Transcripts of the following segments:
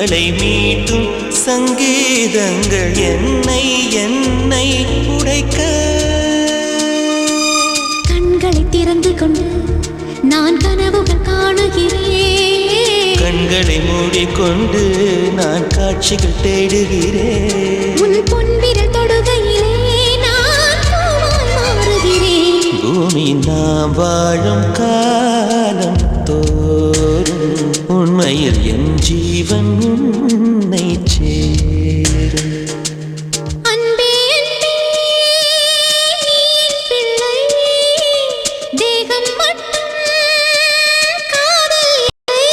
இவளை மீட்டும் சங்கீதங்கள் என்னை என்னை உடைக்க. கண்களை திறந்து கொண்டு நான் கனவுகள் காணுகிறேன். கண்களை மூடிக்கொண்டு நான் காட்சிகள் தேடுகிறேன். உன் பொன்விரல் தொடுகையிலே நான் பூவாய் மாறுகிறேன். பூமி நாம் வாழும் காலம் தோறும் உண்மையில் என் ஜீவன் உன்னை சேரும். அன்பே அன்பே நீ என் பிள்ளை, தேகம் மட்டும் காதல் இல்லை.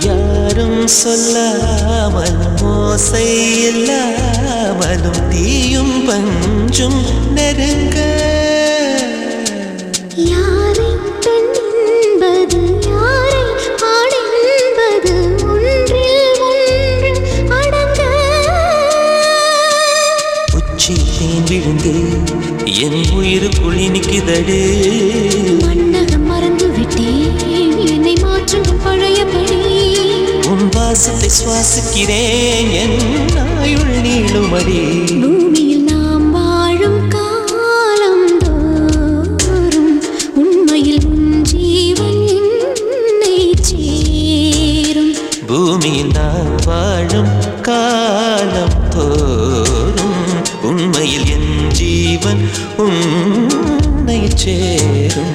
யாரும் சொல்லாமலும் ஓசை இல்லாமலும் தீயும் பஞ்சும் நெருங்க. யாரை பெண் என்பது யாரை ஆண் என்பது ஒன்றில் ஒன்று அடங்க. உச்சி தேன் விழுந்து என் உயிருக்குள் இனிக்குதடு. மன்னகம் மறந்து விட்டேன் என்னை மாற்றும் பழையபடி. உன் வாசத்தை சுவாசிக்கிறேன் என் ஆயுள் நீளுமடி. பூமியில் நாம் வாழும் காலம் தோறும் உண்மையில் உன் ஜீவன் என்னை சேரும். பூமியில் நான் வாழும் காலம் தோறும் உண்மையில் என் ஜீவன் உன்னை சேரும்.